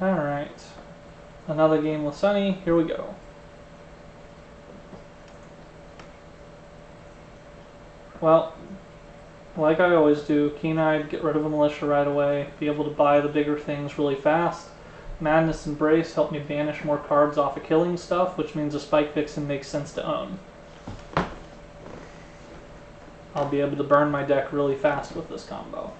Alright. Another game with Sonny. Here we go. Well, like I always do, Keen-Eyed, get rid of a militia right away, be able to buy the bigger things really fast. Madness and Brace help me banish more cards off of killing stuff, which means a Spike Vixen makes sense to own. I'll be able to burn my deck really fast with this combo.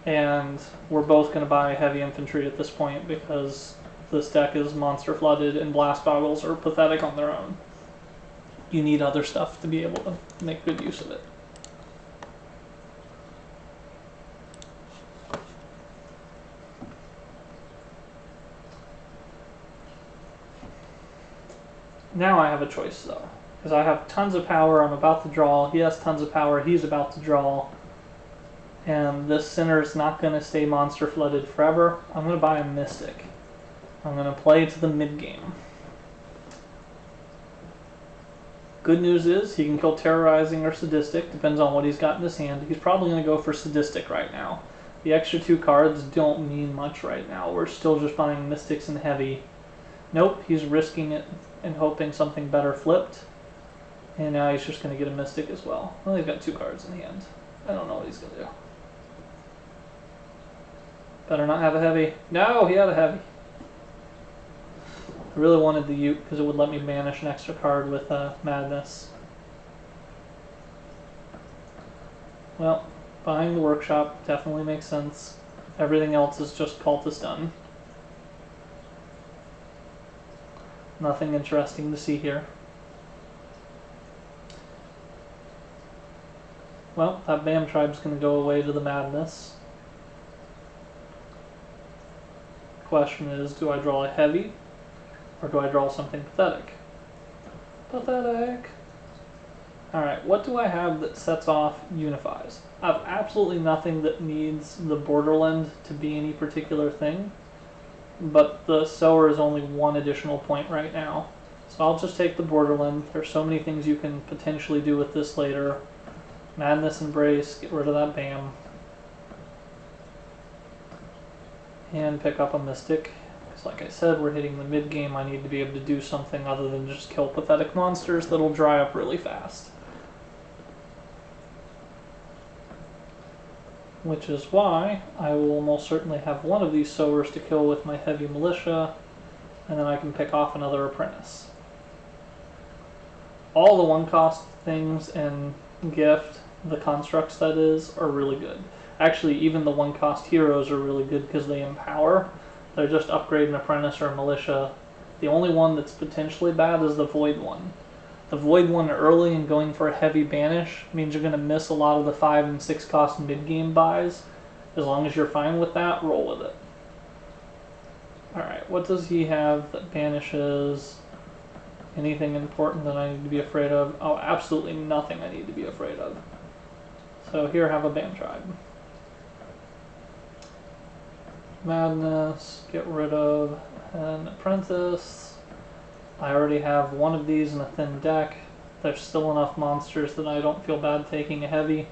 And we're both going to buy heavy infantry at this point because this deck is monster flooded and blast boggles are pathetic on their own. You need other stuff to be able to make good use of it. Now I have a choice though, because I have tons of power, I'm about to draw, he has tons of power, he's about to draw, and this center is not going to stay monster flooded forever. I'm going to buy a Mystic. I'm going to play to the mid game. Good news is he can kill Terrorizing or Sadistic, depends on what he's got in his hand. He's probably going to go for Sadistic right now. The extra 2 cards don't mean much right now. We're still just buying Mystics and Heavy. Nope, he's risking it and hoping something better flipped. And now he's just going to get a Mystic as well. Well, he's got 2 cards in hand. I don't know what he's going to do. Better not have a Heavy. No, he had a Heavy. I really wanted the Ute because it would let me banish an extra card with Madness. Well, buying the Workshop definitely makes sense. Everything else is just Cultist done. Nothing interesting to see here. Well, that Bam Tribe's going to go away to the Madness. Question is, do I draw a Heavy? Or do I draw something pathetic? Pathetic! Alright, what do I have that sets off Unifies? I have absolutely nothing that needs the Borderland to be any particular thing, but the Sower is only 1 additional point right now. So I'll just take the Borderland. There's so many things you can potentially do with this later. Madness and Brace, get rid of that Bam. And pick up a Mystic. Like I said, we're hitting the mid game. I need to be able to do something other than just kill pathetic monsters that'll dry up really fast. Which is why I will almost certainly have one of these Sowers to kill with my Heavy Militia, and then I can pick off another Apprentice. All the 1-cost things in Gift, the constructs that is, are really good. Actually, even the 1-cost heroes are really good because they empower. They're just upgrade an Apprentice or a Militia. The only one that's potentially bad is the Void one. The Void one early and going for a heavy banish means you're going to miss a lot of the 5 and 6 cost mid-game buys. As long as you're fine with that, roll with it. Alright, what does he have that banishes? Anything important that I need to be afraid of? Oh, absolutely nothing I need to be afraid of. So here, have a Bam Tribe. Madness, get rid of an Apprentice. I already have one of these in a thin deck. There's still enough monsters that I don't feel bad taking a Heavy.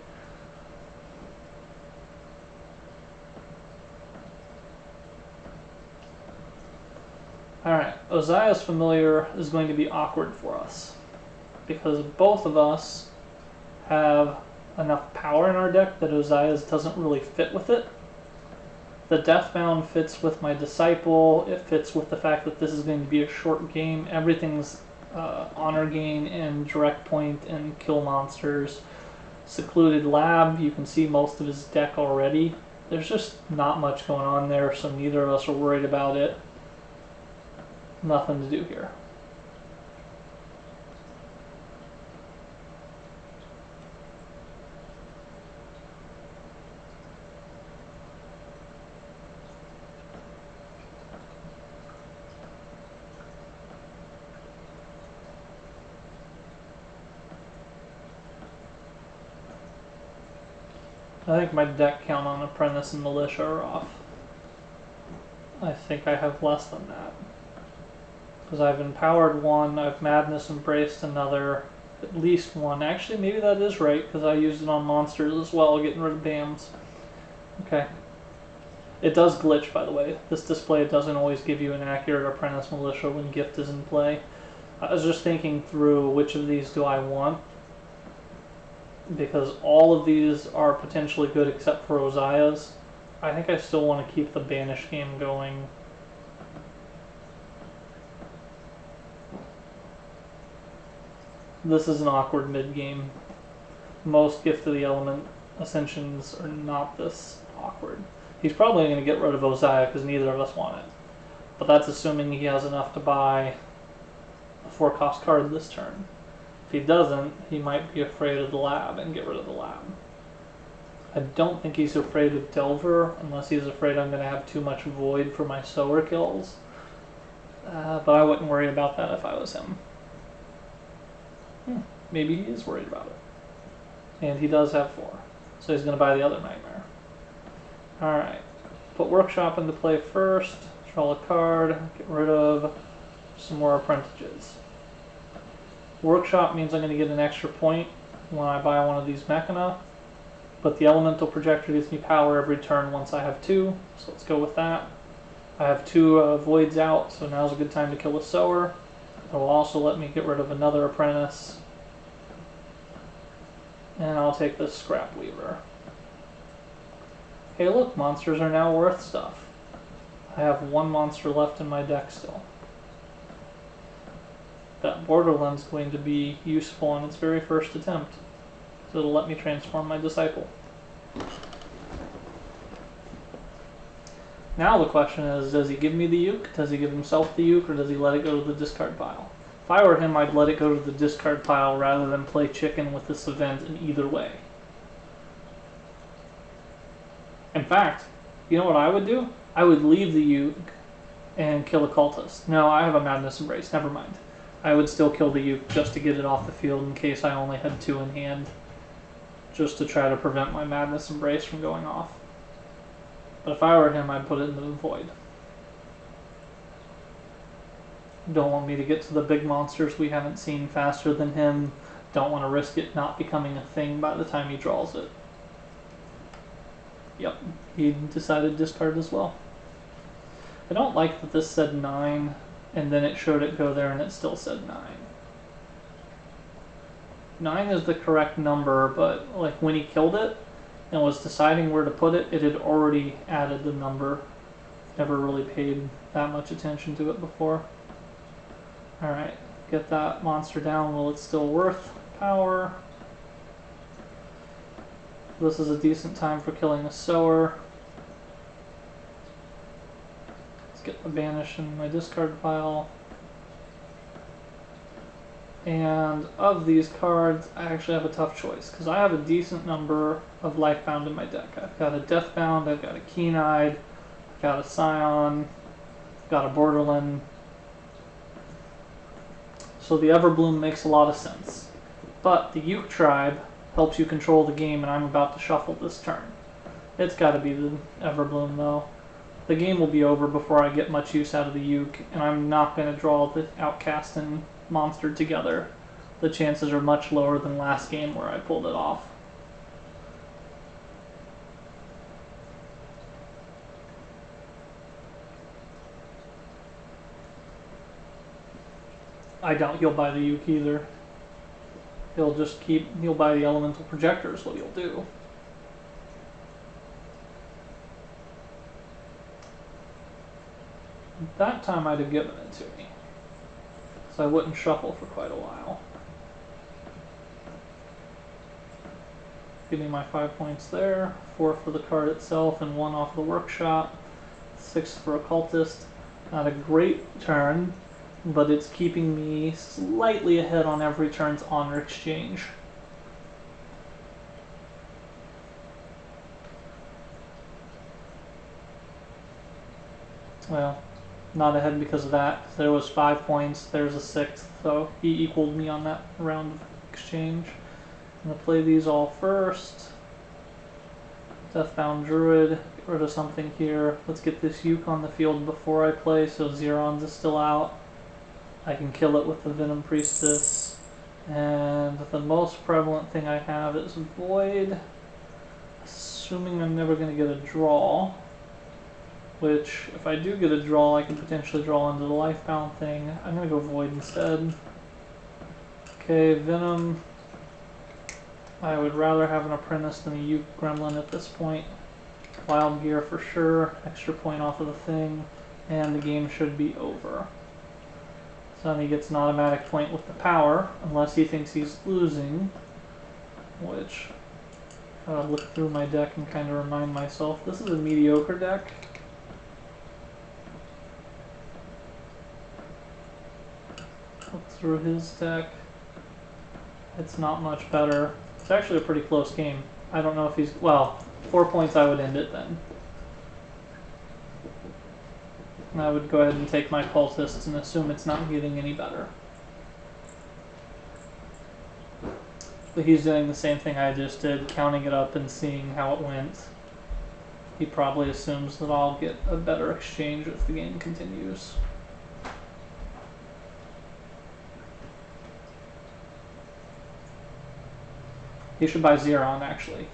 Alright, Oziah's Familiar is going to be awkward for us because both of us have enough power in our deck that Oziah's doesn't really fit with it. The Deathbound fits with my Disciple, it fits with the fact that this is going to be a short game. Everything's honor gain and direct point and kill monsters. Secluded Lab, you can see most of his deck already. There's just not much going on there, so neither of us are worried about it. Nothing to do here. I think my deck count on Apprentice and Militia are off. I think I have less than that. Because I've empowered one, I've Madness Embraced another, at least one. Actually, maybe that is right, because I used it on monsters as well, getting rid of Bams. Okay. It does glitch, by the way. This display doesn't always give you an accurate Apprentice Militia when Gift is in play. I was just thinking through which of these do I want, because all of these are potentially good except for Oziah's. I think I still want to keep the Banish game going. This is an awkward mid-game. Most Gift of the Element Ascensions are not this awkward. He's probably going to get rid of Oziah because neither of us want it. But that's assuming he has enough to buy a 4-cost card this turn. If he doesn't, he might be afraid of the lab and get rid of the lab. I don't think he's afraid of Delver, unless he's afraid I'm going to have too much Void for my Sower kills. But I wouldn't worry about that if I was him. Maybe he is worried about it. And he does have 4. So he's going to buy the other Nightmare. Alright. Put Workshop into play first. Draw a card. Get rid of some more Apprentices. Workshop means I'm going to get an extra point when I buy one of these Mechana. But the Elemental Projector gives me power every turn once I have 2. So let's go with that. I have 2 Voids out, so now's a good time to kill a Sower. It will also let me get rid of another Apprentice. And I'll take this Scrap Weaver. Hey look, monsters are now worth stuff. I have 1 monster left in my deck still. That Borderland's going to be useful on its very first attempt. So it'll let me transform my Disciple. Now the question is, does he give me the Uke? Does he give himself the Uke, or does he let it go to the discard pile? If I were him, I'd let it go to the discard pile rather than play chicken with this event in either way. In fact, you know what I would do? I would leave the Uke and kill a Cultist. No, I have a Madness Embrace, never mind. I would still kill the Uke just to get it off the field in case I only had 2 in hand. Just to try to prevent my Madness Embrace from going off. But if I were him, I'd put it into the Void. Don't want me to get to the big monsters we haven't seen faster than him. Don't want to risk it not becoming a thing by the time he draws it. Yep, he decided discard as well. I don't like that this said 9, and then it showed it go there and it still said 9. 9 is the correct number, but like when he killed it and was deciding where to put it, it had already added the number. Never really paid that much attention to it before. Alright, get that monster down while it's still worth power. This is a decent time for killing a Sower. Let's get the Banish in my discard pile. And of these cards, I actually have a tough choice, because I have a decent number of Lifebound in my deck. I've got a Deathbound, I've got a Keen-Eyed, I've got a Scion, I've got a Borderland. So the Everbloom makes a lot of sense. But the Uke Tribe helps you control the game, and I'm about to shuffle this turn. It's got to be the Everbloom, though. The game will be over before I get much use out of the Uke, and I'm not going to draw the Outcast and Monster together. The chances are much lower than last game where I pulled it off. I doubt he'll buy the Uke either. He'll buy the Elemental Projector is what he'll do. That time I'd have given it to me, so I wouldn't shuffle for quite a while. Give me my 5 points there, 4 for the card itself and 1 off the workshop, 6 for Occultist. Not a great turn, but it's keeping me slightly ahead on every turn's honor exchange. Well, not ahead because of that. There was 5 points, there's a 6th, so he equaled me on that round of exchange. I'm going to play these all first. Deathbound Druid, get rid of something here. Let's get this Uke on the field before I play, so Xeron's is still out. I can kill it with the Venom Priestess. And the most prevalent thing I have is Void. Assuming I'm never going to get a draw. which, if I do get a draw, I can potentially draw into the Lifebound thing. I'm going to go Void instead. Okay, Venom. I would rather have an Apprentice than a Uke Gremlin at this point. Wild Gear for sure, extra point off of the thing, and the game should be over. Sonny gets an automatic point with the power, unless he thinks he's losing, which I'll look through my deck and kind of remind myself, this is a mediocre deck. Look through his deck. It's not much better. It's actually a pretty close game. I don't know if he's, well, 4 points I would end it then. And I would go ahead and take my cultists and assume it's not getting any better. But he's doing the same thing I just did, counting it up and seeing how it went. He probably assumes that I'll get a better exchange if the game continues. He should buy Xeron, actually.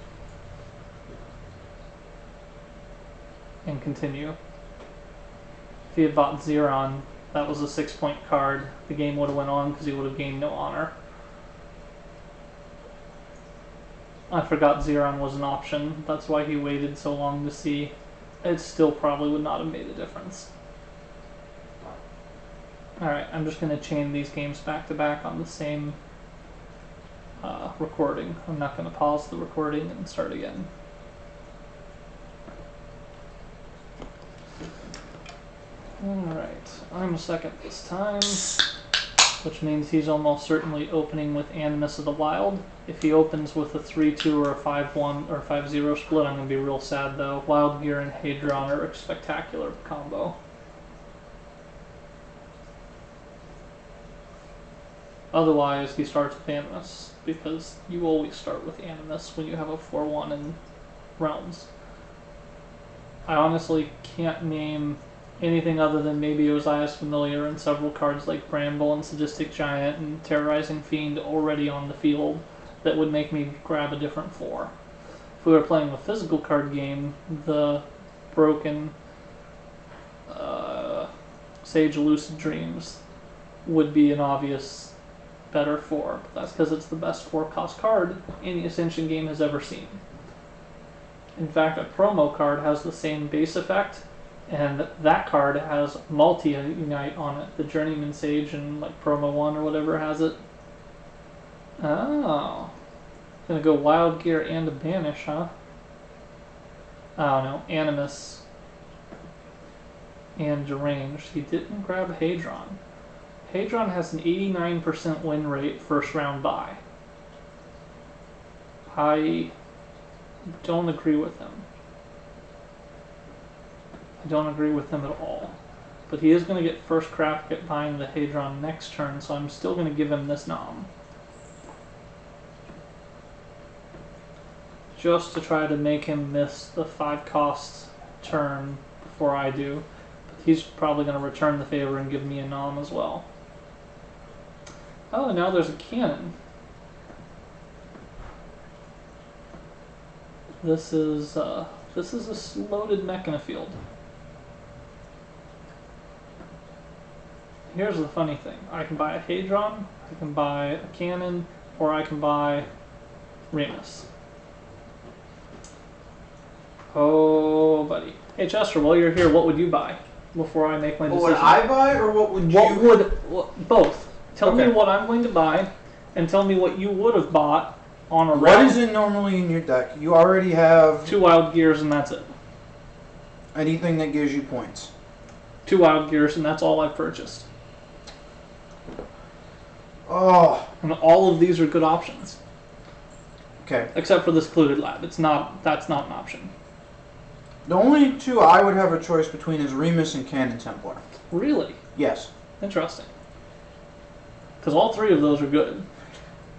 And continue. If he had bought Xeron, that was a 6-point card. The game would have went on because he would have gained no honor. I forgot Xeron was an option. That's why he waited so long to see. It still probably would not have made a difference. Alright, I'm just going to chain these games back to back on the same recording. I'm not going to pause the recording and start again. Alright, I'm second this time, which means he's almost certainly opening with Animus of the Wild. If he opens with a 3-2 or a 5-1 or 5-0 split, I'm going to be real sad though. Wild Gear and Hadron are a spectacular combo. Otherwise, he starts with Animus, because you always start with Animus when you have a 4-1 in Realms. I honestly can't name anything other than maybe Osiris Familiar and several cards like Bramble and Sadistic Giant and Terrorizing Fiend already on the field that would make me grab a different 4. If we were playing a physical card game, the broken Sage Lucid Dreams would be an obvious better 4, but that's because it's the best 4-cost card any Ascension game has ever seen. In fact, a promo card has the same base effect, and that card has multi-unite on it. The Journeyman Sage and like promo 1 or whatever has it. Oh. Gonna go Wild Gear and a Banish, huh? Oh no, Animus and Deranged. He didn't grab Hadron. Hadron has an 89% win rate first round buy. I don't agree with him. I don't agree with him at all. But he is going to get first crack at buying the Hadron next turn, so I'm still going to give him this nom. Just to try to make him miss the 5-cost turn before I do. But he's probably going to return the favor and give me a nom as well. Oh, now there's a cannon. This is a loaded Mechana field. Here's the funny thing. I can buy a Hadron, I can buy a cannon, or I can buy Remus. Oh, buddy. Hey, Chester, while you're here, what would you buy before I make my decision? What would I buy, or what would you... Both. Tell me what I'm going to buy, and tell me what you would have bought on a round. What is it normally in your deck? You already have... 2 Wild Gears, and that's it. Anything that gives you points. 2 Wild Gears, and that's all I've purchased. Oh. And all of these are good options. Okay. Except for the Secluded Lab. That's not an option. The only 2 I would have a choice between is Remus and Cannon Templar. Really? Yes. Interesting. Because all 3 of those are good.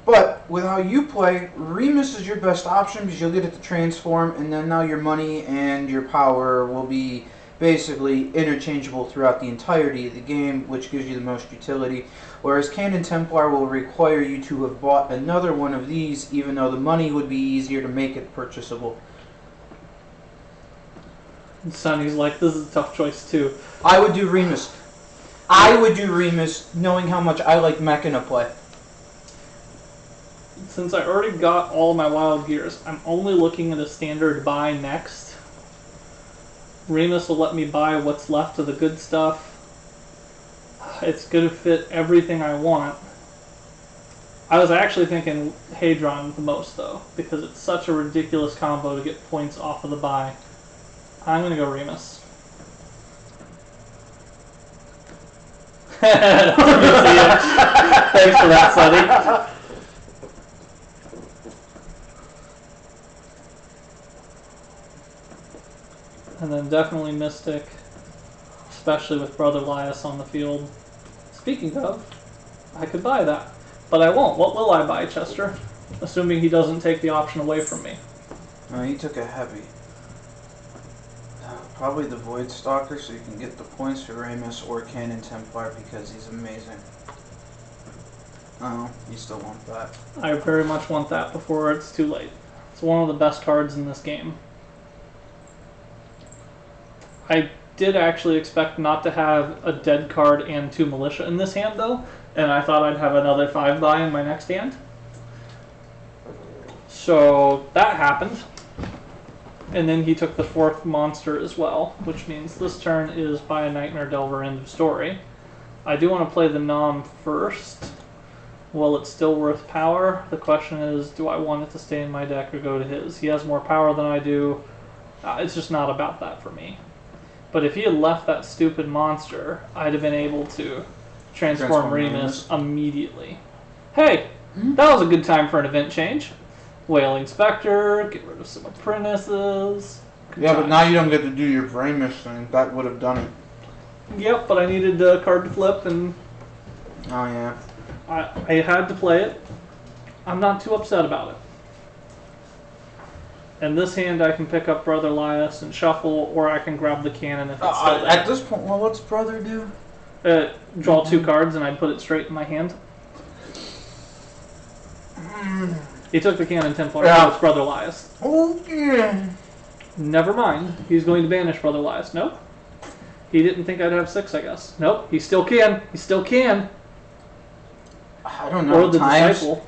But with how you play, Remus is your best option because you'll get it to transform, and then now your money and your power will be basically interchangeable throughout the entirety of the game, which gives you the most utility. Whereas Cannon Templar will require you to have bought another one of these, even though the money would be easier to make it purchasable. Sonny's like, this is a tough choice too. I would do Remus. I would do Remus, knowing how much I like Mechana play. Since I already got all my wild gears, I'm only looking at a standard buy next. Remus will let me buy what's left of the good stuff. It's going to fit everything I want. I was actually thinking Hadron the most, though, because it's such a ridiculous combo to get points off of the buy. I'm going to go Remus. Thanks for that, Sonny. And then definitely Mystic, especially with Brother Lias on the field. Speaking of, I could buy that, but I won't. What will I buy, Chester? Assuming he doesn't take the option away from me. No, he took a heavy. Probably the Void Stalker, so you can get the points for Remus or Cannon Templar because he's amazing. Oh, you still want that? I very much want that before it's too late. It's one of the best cards in this game. I did actually expect not to have a dead card and 2 militia in this hand, though, and I thought I'd have another 5 buy in my next hand. So that happened. And then he took the 4th monster as well, which means this turn is buy a Nightmare Delver, end of story. I do want to play the Nom first. While it's still worth power, the question is, do I want it to stay in my deck or go to his? He has more power than I do. It's just not about that for me. But if he had left that stupid monster, I'd have been able to transform Remus immediately. Hey, that was a good time for an event change. Wailing Spectre, get rid of some apprentices. Yeah, but now you don't get to do your Remus thing. That would have done it. Yep, but I needed a card to flip, and oh yeah, I had to play it. I'm not too upset about it. In this hand, I can pick up Brother Lias and shuffle, or I can grab the cannon if it's still there. At this point, well, what's Brother do? Draw 2 cards, and I'd put it straight in my hand. He took the cannon Templar, so it's Brother Lias. Oh, yeah. Never mind. He's going to banish Brother Lias. Nope. He didn't think I'd have 6, I guess. Nope. He still can. He still can. I don't know. Or the Disciple.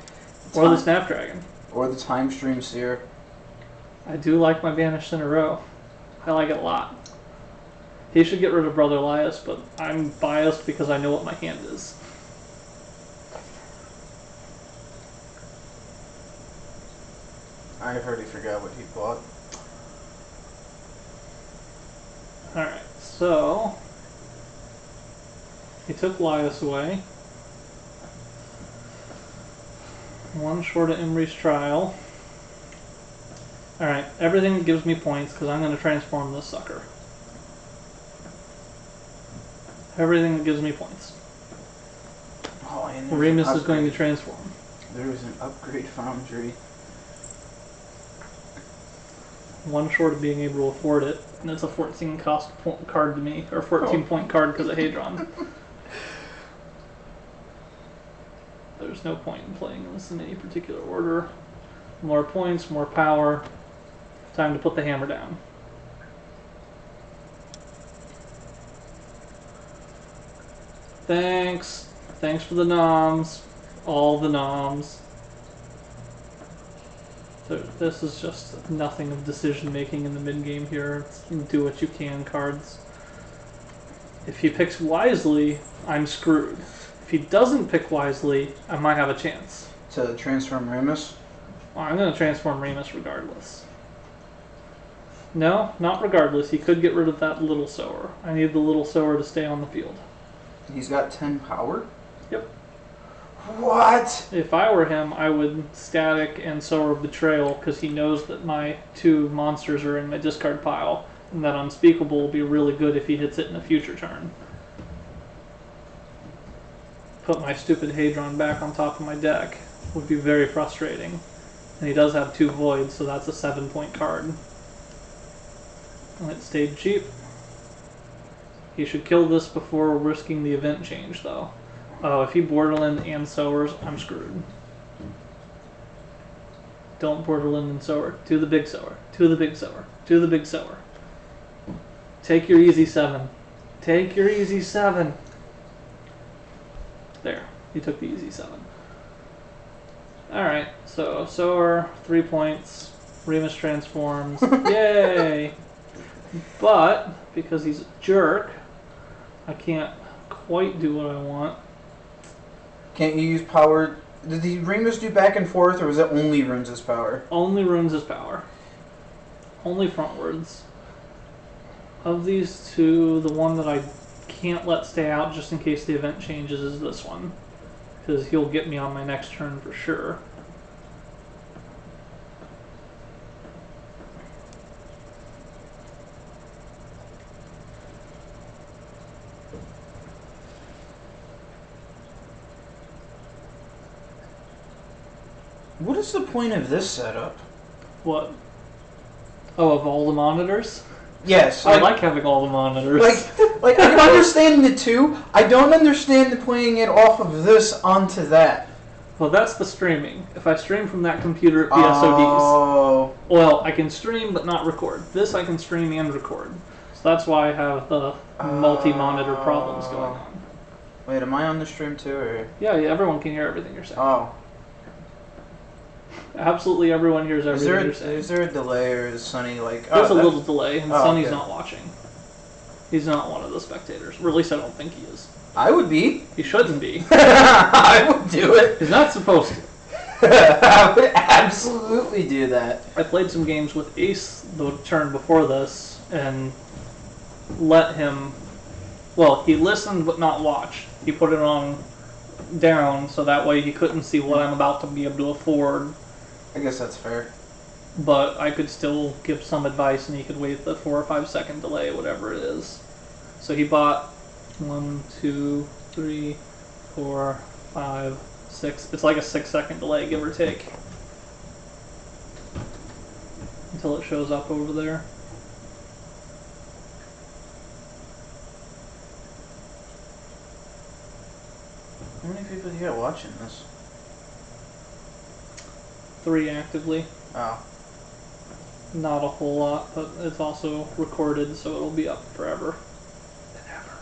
Or the Snapdragon. Or the Time Stream Seer. I do like my banished in a row. I like it a lot. He should get rid of Brother Lias, but I'm biased because I know what my hand is. I already forgot what he bought. Alright, so he took Lias away. 1 short of Imri's Trial. Alright, everything that gives me points, because I'm going to transform this sucker. Everything that gives me points. Oh, and Remus is going to transform. There was an upgrade foundry. 1 short of being able to afford it, and it's a 14 cost card to me, or 14 point card because of Hadron. There's no point in playing this in any particular order. More points, more power. Time to put the hammer down. Thanks. Thanks for the noms. All the noms. This is just nothing of decision making in the mid game here. It's do what you can cards. If he picks wisely, I'm screwed. If he doesn't pick wisely, I might have a chance. To transform Remus? Well, I'm going to transform Remus regardless. No, not regardless. He could get rid of that little sower. I need the little sower to stay on the field. He's got 10 power? Yep. What? If I were him, I would static and sower Betrayal because he knows that my 2 monsters are in my discard pile, and that Unspeakable will be really good if he hits it in a future turn. Put my stupid Hadron back on top of my deck would be very frustrating. And he does have 2 voids, so that's a 7 point card. And it stayed cheap. He should kill this before risking the event change, though. Oh, if he Borderland and Sowers, I'm screwed. Don't Borderland and Sower. To the big Sower. To the big Sower. To the big Sower. Take your easy 7. Take your easy 7. There. You took the easy 7. Alright, so Sower, 3 points. Remus transforms. Yay! But, because he's a jerk, I can't quite do what I want. Can't you use power? Did the Remus do back and forth, or was it only Runes' power? Only Runes' power. Only frontwards. Of these two, the one that I can't let stay out just in case the event changes is this one. Because he'll get me on my next turn for sure. What is the point of this setup? What? Oh, of all the monitors? Yes. I like having all the monitors. Like I can understand the two. I don't understand the playing it off of this onto that. Well, that's the streaming. If I stream from that computer, it PSODs. Oh. Well, I can stream but not record. This I can stream and record. So that's why I have the multi-monitor problems going on. Wait, am I on the stream too? Or? Yeah, everyone can hear everything you're saying. Oh. Absolutely everyone hears everything you're saying. Is there a delay, or is Sonny like... There's a little delay, and Sonny's okay. not watching. He's not one of the spectators. Or at least I don't think he is. I would be. He shouldn't be. I would do it. He's not supposed to. I would absolutely do that. I played some games with Ace the turn before this, and let him... Well, he listened but not watched. He put it on down, so that way he couldn't see what I'm about to be able to afford. I guess that's fair. But I could still give some advice, and he could wait the 4 or 5 second delay, whatever it is. So he bought 1, 2, 3, 4, 5, 6. It's like a 6 second delay, give or take, until it shows up over there. How many people here watching this? 3 actively. Oh. Not a whole lot, but it's also recorded, so it'll be up forever and ever.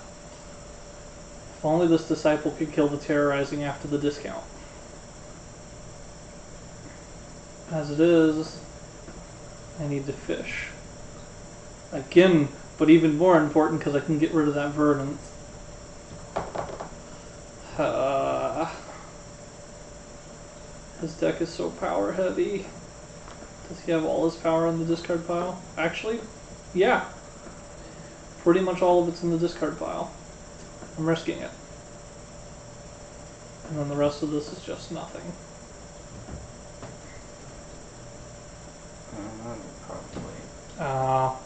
If only this disciple could kill the terrorizing after the discount. As it is, I need to fish. Again, but even more important because I can get rid of that verdant. His deck is so power heavy. Does he have all his power in the discard pile? Actually, yeah. Pretty much all of it's in the discard pile. I'm risking it. And then the rest of this is just nothing. Probably.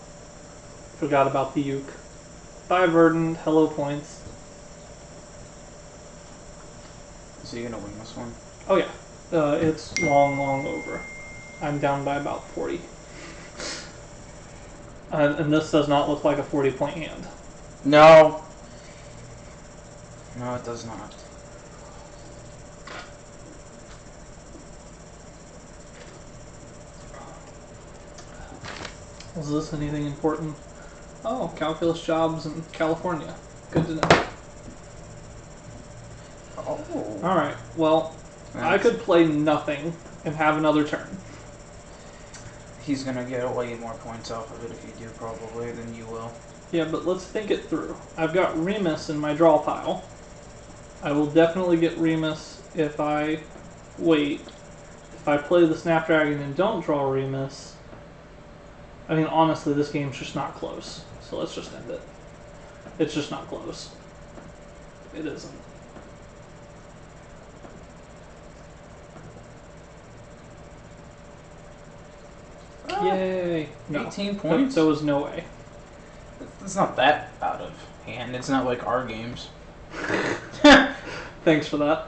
Forgot about the uke. Bye, Verdant. Hello, points. Is he gonna win this one? Oh, yeah. It's long over. I'm down by about 40. And this does not look like a 40-point hand. No. No, it does not. Is this anything important? Oh, calculus jobs in California. Good to know. Oh. Alright, well, I could play nothing and have another turn. He's gonna get way more points off of it if you do, probably, than you will. Yeah, but let's think it through. I've got Remus in my draw pile. I will definitely get Remus if I wait. If I play the Snapdragon and don't draw Remus... I mean, honestly, this game's just not close. So let's just end it. It's just not close. It isn't. Yay! No. 18 points? There was no way. It's not that out of hand. It's not like our games. Thanks for that.